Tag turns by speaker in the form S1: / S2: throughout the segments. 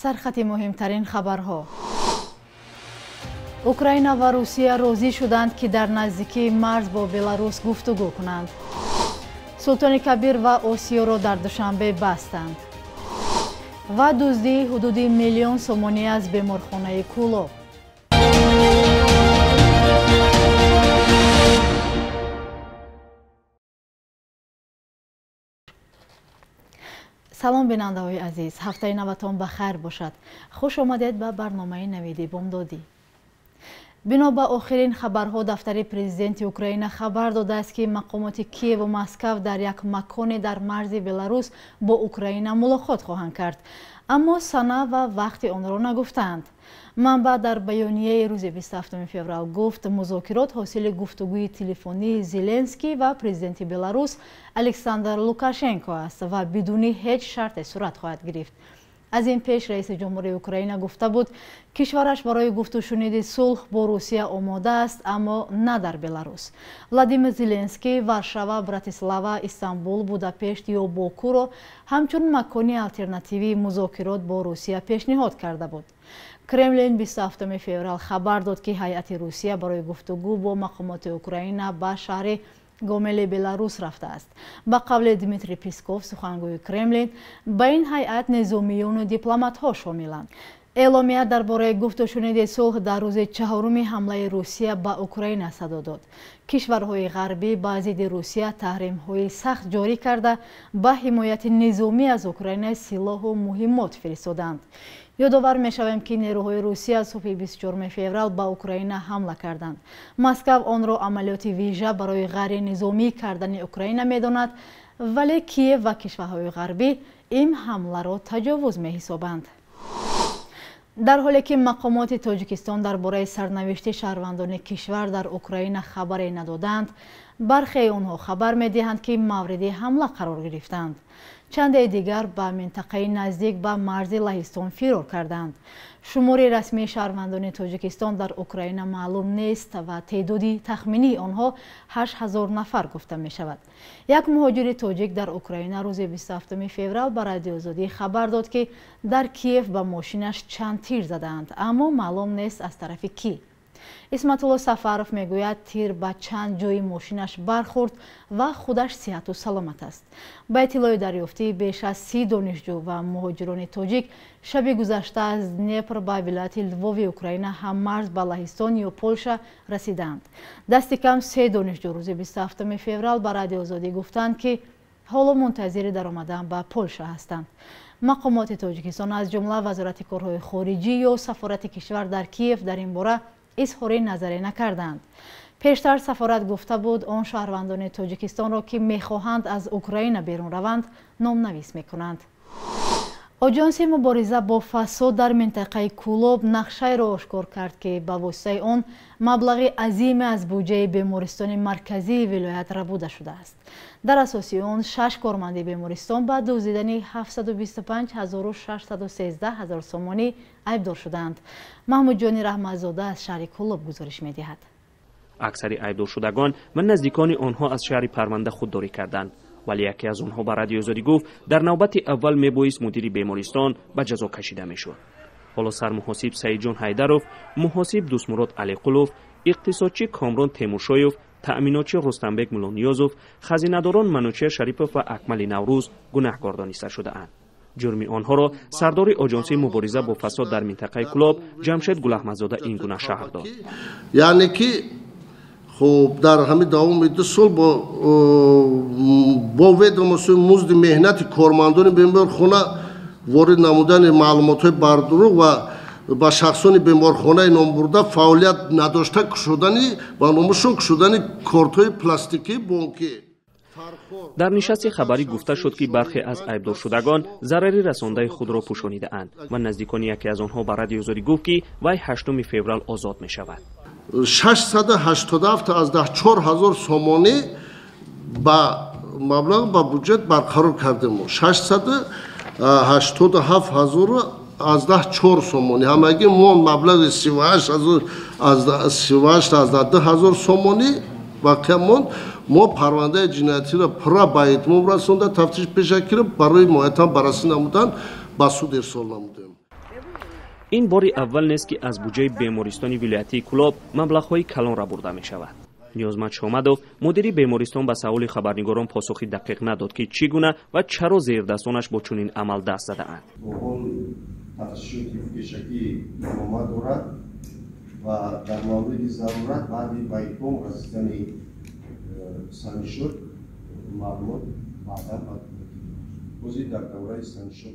S1: سرخط مهمترین خبرها. اوکراین و روسیه راضی شدند که در نزدیکی مرز با بلاروس گفتگو کنند. سلطان کبیر و اوسیو را در دوشنبه بستند. و دزدی حدود میلیون سومانی از بیمارخانه کولوب. سلام بیننده‌های عزیز، هفته نوتان بخیر باشد. خوش آمدید به برنامه نویدی بامدادی. بنا به آخرین خبرها دفتر پرزیدنت اوکراین خبر داده است که مقامات کییو و مسکو در یک مکان در مرز بلاروس با اوکراین ملاقات خواهند کرد، اما سنه و وقت آن را نگفتند. منبع در بیانیه روز 27 فوریه گفت مذاکرات حاصل گفتگوی تلفنی زلنسکی و پرزیدنت بلاروس الکساندر لوکاشنکو است و بدون هیچ شرط صورت خواهد گرفت. از این پیش رئیس جمهوری اوکراین گفته بود کشورش برای گفت و شنود صلح با روسیه آماده است، اما نه در بلاروس. ولادیمیر زلنسکی ورشاوا، براتیسلاوا، استانبول، بوداپشت یا باکو را همچون مکانی آلترناتیوی مذاکرات با روسیه پیشنهاد کرده بود. کرملین 27 فوریه خبر داد که هیئت روسیه برای گفتگو با مقامات اوکراین به شهر گومل بلاروس رفته است. به قول دیمیتری پیسکوف سخنگوی کرملین، به این هیئت نظامیون و دیپلمات‌ها شاملند. اعلامیه درباره گفت و شنود صلح در روز چهارم حمله روسیه به اوکراین صدا داد. کشورهای غربی با ضد روسیه تحریم‌های سخت جاری کرده به حمایت نظامی از اوکراین سلاح و مهمات فرستادند. یادآور می‌شویم که نیروهای روسیه از صبح 24 فوریه به اوکراین حمله کردند. مسکو آن را عملیات ویژه برای غیر نظامی کردن اوکراین می‌داند، ولی کییو و کشورهای غربی این حمله را تجاوز می‌حسابند. در حالی که مقامات تاجیکستان درباره سرنوشت شهروندان کشور در اوکراین خبری ندادند، برخی آنها خبر می‌دهند که مورد حمله قرار گرفتند. چند دیگر به منطقه نزدیک به مرز لهستان فرار کردند. شمار رسمی شهروندان تاجیکستان در اوکراین معلوم نیست و تعداد تخمینی آنها 8000 نفر گفته می شود. یک مهاجر تاجیک در اوکراین روز 27 فوریه به رادیو آزادی خبر داد که در کییف به ماشینش چند تیر زدند، اما معلوم نیست از طرف کی. اسمت الله سفروف میگوید تیر به چند جای ماشینش برخورد و خودش صحت و سلامت است. به اطلاع دریافتی بیش از 30 دانشجو و مهاجران تاجیک شب گذشته از دنیپر به ولایت لووی اوکراین هم مرز به لهستان یا پولشا رسیدند. دست کم 3 دانشجو روز 27 فوریه به رادیو آزادی گفتند که حالا منتظر درآمدن به پولشا هستند. مقامات تاجیکستان از جمله وزارت کارهای خارجی یا سفارت کشور در کییف در این باره اظهار نظری نکردند. پیشتر سفارت گفته بود آن شهروندان تاجیکستان را که میخواهند از اوکراین بیرون روند نامنویس میکنند. آژانس مبارزه با فساد در منطقه کولوب نقشه را آشکار کرد که به واسطه آن مبلغ عظیم از بودجه بیمارستان مرکزی ولایت ربوده شده است. در اساس آن 6 کارمند بیمارستان به دزدیدن 725,613 سومانی عیبدار شدند. محمود جانی رحمتزاده از شهر کولوب گزارش می‌دهد.
S2: اکثر عیبدار شدگان و نزدیکان آنها از شهر پرونده خودداری کردند، ولی یکی از آنها به رادیو آزادی گفت در نوبت اول میبایست مدیر بیمارستان به جزا کشیده میشد. حالا سرمحاسب سعید جان حیدروف، محاسب دوستمراد علیقلوف، اقتصادچی کامران تیمورشایوف، تأمیناتچی رستمبک مولانیازوف، خزینه‌داران منوچهر شریپوف و اکمل نوروز گناهکار دانسته شده‌اند. جرم آنها را سردار آژانس مبارزه با فساد در منطقه کولوب جمشید گل احمدزاده این گونه شرح داد.
S3: یعنی که خب در همین دوام 2 سال با وداموسی مزد مهنت کارمندان بیمارخانه وارد نمودن معلومات بردروغ و با شخصان بیمارخانه نام برده فعالیت نداشته کشودنی و نامشون کشودنی کارت‌های پلاستیکی بانکی.
S2: در نشست خبری گفته شد که برخی از عیبدار شدگان ضرری رسانده خود را پوشانیده اند و نزدیکان یکی از آنها به رادیو آزادی گفت که وی 8 فوریه آزاد می شود.
S3: 687 از 14000 سومانی با مبلغ با بودجت برقرار کردیم. 687,000 از 104 سومانی همگی مون مبلغ 38,000 از 10,000 سومانی واقعا ما پرونده جنایتی را پرا با اتمام رسانده تفتیش پیش گرفت برای محتم بررسی نمودن با سود ارسال نمودیم.
S2: این باری اول نیست که از بودجه بیمارستان ولایتی کلاب مبلغ‌های کلان را برده می شود. نیازمند شامدوف مدیر بیمارستان به سوال خبرنگاران پاسخی دقیق نداد که چگونه و چرا زیردستانش با چنین عمل دست زده‌اند.
S3: و در مورد ضرورت بعد بایکوم رسیدن سانشور معلومات بعدا وزیر در دوره سانشور.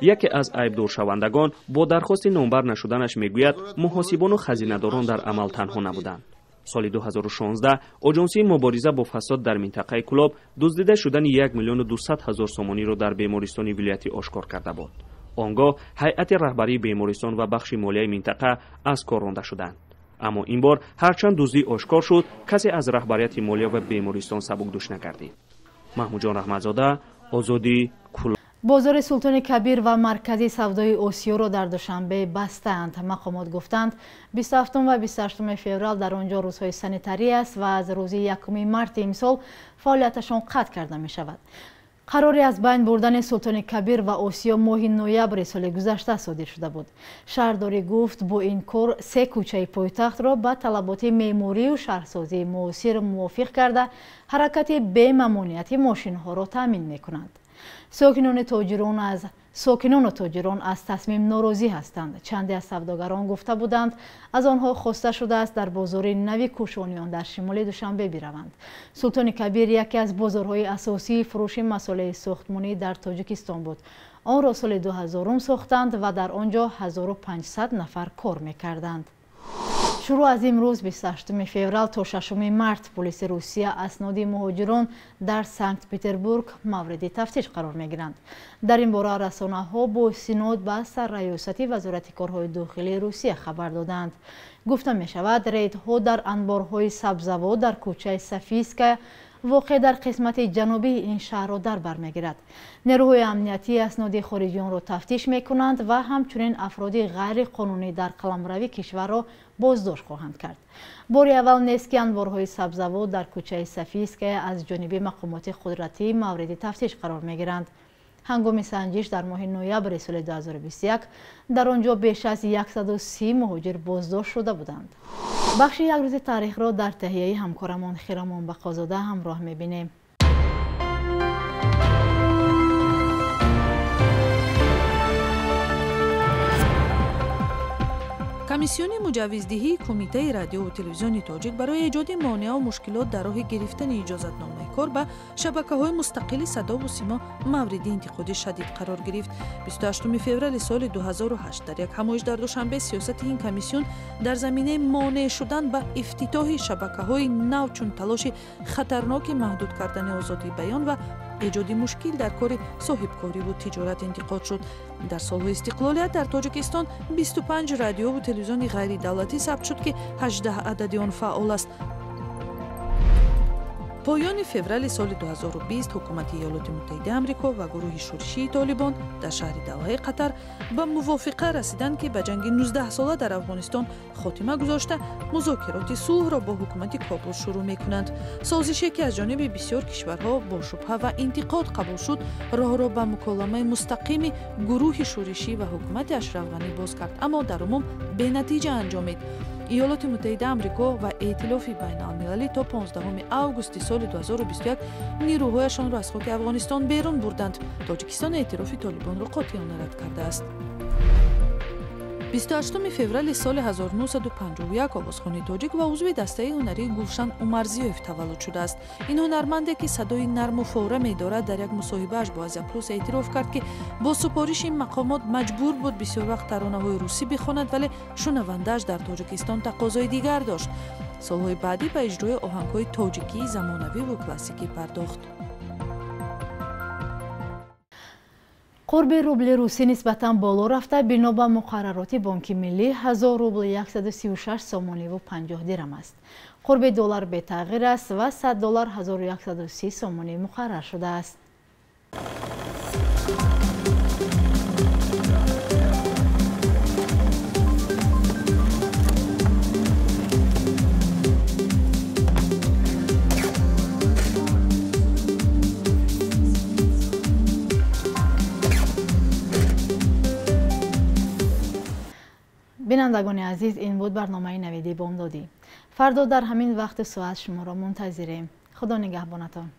S2: یکی از عیبدار شوندگان با درخواست نامبر نشدنش میگوید محاسبان و خزینه‌داران در عمل تنها نبودند. سال 2016 آژانسی مبارزه با فساد در منطقه کلاب دزدیده شدن 1,200,000 سومانی را در بیمارستان ولایتی آشکار کرده بود. آنگاه هیئت رهبری بیمارستان و بخش مالیه منطقه از کار رانده شدند. اما این بار هرچند دزدی آشکار شد، کسی از رهبریت مالیه و بیمارستان سبکدوش نگردید. محمود جان رحمتزاده، آزادی، کلاب.
S1: بازار سلطان کبیر و مرکزی سودای آسیا را در دوشنبه بستند. مقامات گفتند 27 و 28 فوریه در آنجا روزهای سانیتری است و از روز 1 مارس امسال فعالیتشان قطع کرده می شود. قراری از بین بردن سلطان کبیر و آسیا ماه نوامبر سال گذشته صادر شده بود. شهرداری گفت با این کار 3 کوچه پایتخت را با طلبات معماری و شهرسازی معاصر موافق کرده حرکت بی ممانعتی ماشین ها را تامین می کنند. ساکنان و تاجران از تصمیم ناراضی هستند. چندی از سوداگران گفته بودند از آنها خواسته شده است در بازار نوی کوشانیان در شمال دوشنبه بروند. سلطان کبیر یکی از بازارهای اساسی فروش مسائل ساختمانی در تاجیکستان بود. آن را سال 2000 ساختند و در آنجا 1500 نفر کار می‌کردند. شروع از امروز 28 فوریه تا 6 مارس پلیس روسیه اسناد مهاجران در سنت پتربورگ مورد تفتیش قرار می‌گیرند. در این باره رسانه‌ها با استناد به سرریاستی وزارت کارهای داخلی روسیه خبر دادند. گفته می‌شود ریدها در انبارهای سبزوار در کوچه سفیسکا واقع در قسمت جنوبی این شهر را در بر می‌گیرد. نیروهای امنیتی اسناد خارجیان را تفتیش می‌کنند و همچنین افراد غیر قانونی در قلمروی کشور را بازداشت خواهند کرد. بار اول نیست که انبارهای سبزوار در کوچه سفیسکا از جانب مقامات قدرتی مورد تفتیش قرار می‌گیرند. هنگام سنجش در ماه نوامبر سال 2021 در آنجا بیش از 130 مهاجر بازداشت شده بودند. بخش یک روز تاریخ را در تهیه همکارمان خیرمان بقازاده همراه می‌بینیم.
S4: کمیسیون مجوزدهی کمیته رادیو و تلویزیون تاجیک برای ایجاد مانع و مشکلات در راه گرفتن اجازتنامه کار به شبکه‌های مستقل صدا و سیما مورد انتقاد شدید قرار گرفت. 28 فوریه سال 2008 در یک همایش در دوشنبه سیاست این کمیسیون در زمینه مانع شدن به افتتاح شبکه‌های نو چون تلاش خطرناک محدود کردن آزادی بیان و ایجاد مشکل در کار صاحبکاری و تجارت انتقاد شد. در سالهای استقلالیت در تاجیکستان 25 رادیو و تلویزیون غیر دولتی ثبت شد که 18 عدد آن فعال است. پایان فوریه سال 2020 حکومت ایالات متحده آمریکا و گروه شورشی طالبان در شهر دوحه قطر به موافقه رسیدند که به جنگ 19 ساله در افغانستان خاتمه گذاشته مذاکرات صلح را با حکومت کابل شروع می‌کنند. سازشی که از جانب بسیار کشورها با شبهه و انتقاد قبول شد راه را به مکالمه مستقیم گروه شورشی و حکومت اشرف غنی باز کرد، اما در عموم به نتیجه انجامید. ایالات متحده آمریکا و ائتلاف بین‌المللی تا 15 آگوست سال 2021 نیروهایشان را از خاک افغانستان بیرون بردند. تاجیکستان اعتراف طالبان را قاطعانه رد کرده است. 28 فوریه سال 1951 آوازخوان تاجیک و عضو دسته هنری گلشن عمرزیوف تولد شده است. این هنرمنده که صدای نرم و فوره می‌دارد در یک مصاحبه‌اش با ازیا پلوس اعتراف کرد که با سپارش این مقامات مجبور بود بسیار وقت ترانه‌های روسی بخواند، ولی شنونده‌اش در تاجیکستان تقاضای دیگر داشت. سالهای بعدی به اجرای آهنگ‌های تاجیکی زمانوی و کلاسیکی پرداخت.
S1: قرب روبل روسی نسبتاً بالا رفته. بنا به مقررات بانک ملی 1000 روبل 136 سومانی و 50 درم است. قرب دلار به تغییر است و 100 دلار 1130 سومانی مقرر شده است. بینندگان عزیز، این بود برنامه نویدی بامدادی. فردا در همین وقت ساعت شما را منتظریم. خدا نگهبانتان.